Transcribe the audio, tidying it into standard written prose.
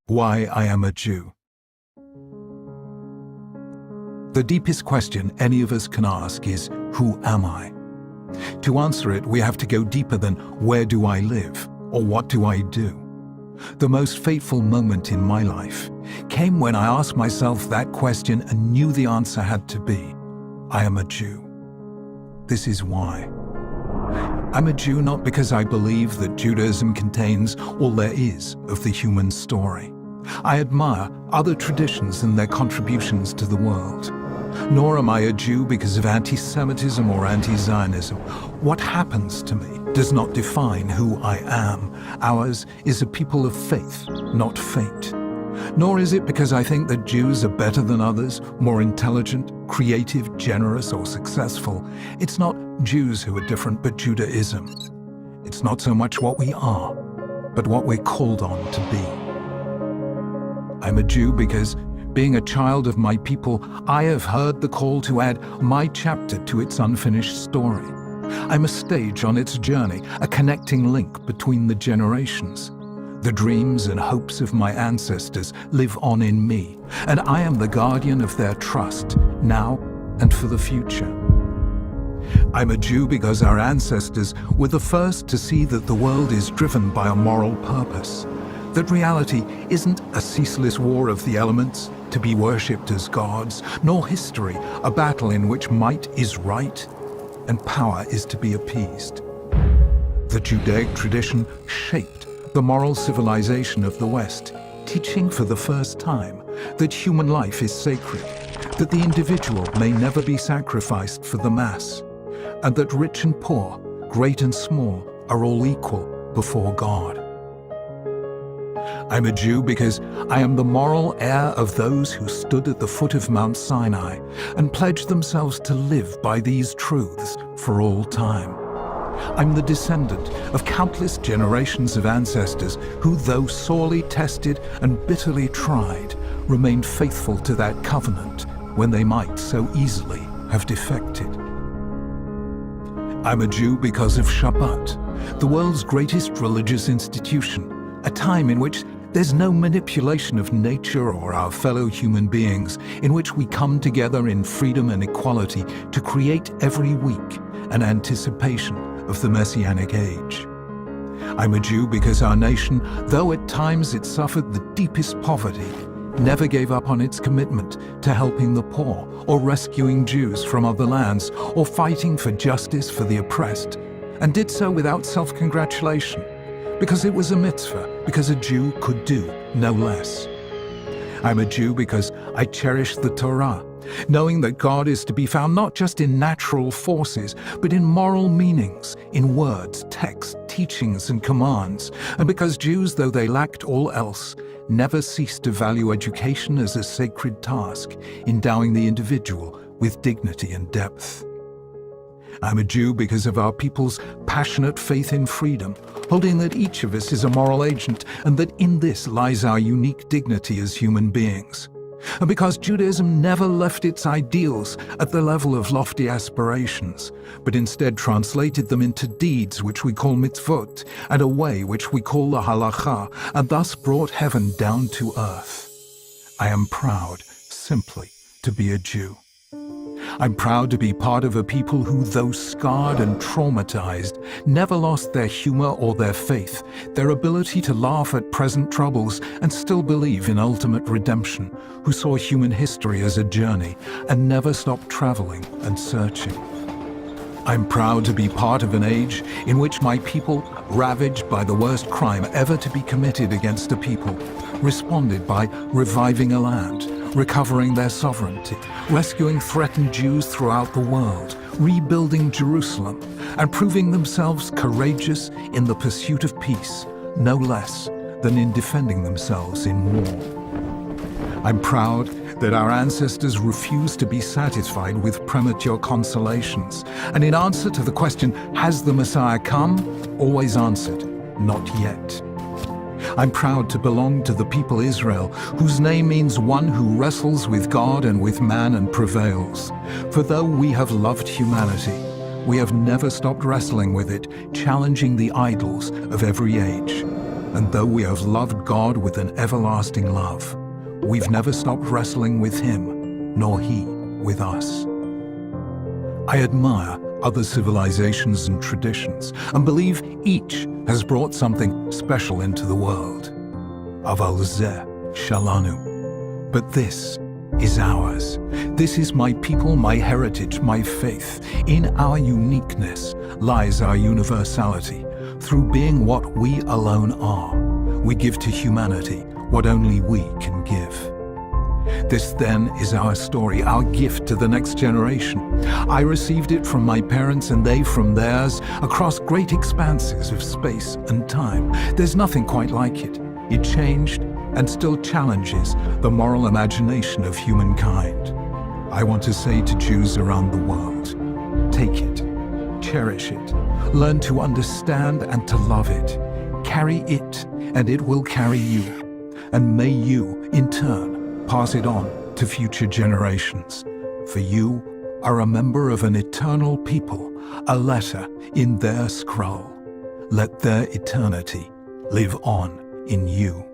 Why I am a Jew. The deepest question any of us can ask is, who am I? To answer it, we have to go deeper than where do I live or what do I do. The most fateful moment in my life came when I asked myself that question and knew the answer had to be, I am a Jew. This is why. I'm a Jew not because I believe that Judaism contains all there is of the human story. I admire other traditions and their contributions to the world. Nor am I a Jew because of anti-Semitism or anti-Zionism. What happens to me does not define who I am. Ours is a people of faith, not fate. Nor is it because I think that Jews are better than others, more intelligent, creative, generous, or successful. It's not Jews who are different, but Judaism. It's not so much what we are, but what we're called on to be. I'm a Jew because, being a child of my people, I have heard the call to add my chapter to its unfinished story. I'm a stage on its journey, a connecting link between the generations. The dreams and hopes of my ancestors live on in me, and I am the guardian of their trust, now and for the future. I'm a Jew because our ancestors were the first to see that the world is driven by a moral purpose, that reality isn't a ceaseless war of the elements to be worshipped as gods, nor history a battle in which might is right and power is to be appeased. The Judaic tradition shaped the moral civilization of the West, teaching for the first time that human life is sacred, that the individual may never be sacrificed for the mass, and that rich and poor, great and small, are all equal before God. I'm a Jew because I am the moral heir of those who stood at the foot of Mount Sinai and pledged themselves to live by these truths for all time. I'm the descendant of countless generations of ancestors who, though sorely tested and bitterly tried, remained faithful to that covenant when they might so easily have defected. I'm a Jew because of Shabbat, the world's greatest religious institution, a time in which there's no manipulation of nature or our fellow human beings, in which we come together in freedom and equality to create every week an anticipation of the Messianic age. I'm a Jew because our nation, though at times it suffered the deepest poverty, never gave up on its commitment to helping the poor or rescuing Jews from other lands or fighting for justice for the oppressed, and did so without self-congratulation, because it was a mitzvah, because a Jew could do no less. I'm a Jew because I cherish the Torah, knowing that God is to be found not just in natural forces, but in moral meanings, in words, texts, teachings, and commands, and because Jews, though they lacked all else, never ceased to value education as a sacred task, endowing the individual with dignity and depth. I'm a Jew because of our people's passionate faith in freedom, holding that each of us is a moral agent and that in this lies our unique dignity as human beings. And because Judaism never left its ideals at the level of lofty aspirations, but instead translated them into deeds which we call mitzvot, and a way which we call the halakha, and thus brought heaven down to earth. I am proud, simply, to be a Jew. I'm proud to be part of a people who, though scarred and traumatized, never lost their humor or their faith, their ability to laugh at present troubles and still believe in ultimate redemption, who saw human history as a journey and never stopped traveling and searching. I'm proud to be part of an age in which my people, ravaged by the worst crime ever to be committed against a people, responded by reviving a land, recovering their sovereignty, rescuing threatened Jews throughout the world, rebuilding Jerusalem, and proving themselves courageous in the pursuit of peace, no less than in defending themselves in war. I'm proud that our ancestors refused to be satisfied with premature consolations, and in answer to the question, has the Messiah come? Always answered, not yet. I'm proud to belong to the people Israel, whose name means one who wrestles with God and with man and prevails. For though we have loved humanity, we have never stopped wrestling with it, challenging the idols of every age. And though we have loved God with an everlasting love, we've never stopped wrestling with Him, nor He with us. I admire other civilizations and traditions, and believe each has brought something special into the world. Aval zeh shalanu. But this is ours. This is my people, my heritage, my faith. In our uniqueness lies our universality. Through being what we alone are, we give to humanity what only we can give. This then is our story, our gift to the next generation. I received it from my parents and they from theirs, across great expanses of space and time. There's nothing quite like it. It changed and still challenges the moral imagination of humankind. I want to say to Jews around the world, take it, cherish it, learn to understand and to love it. Carry it, and it will carry you. And may you, in turn, pass it on to future generations. For you are a member of an eternal people, a letter in their scroll. Let their eternity live on in you.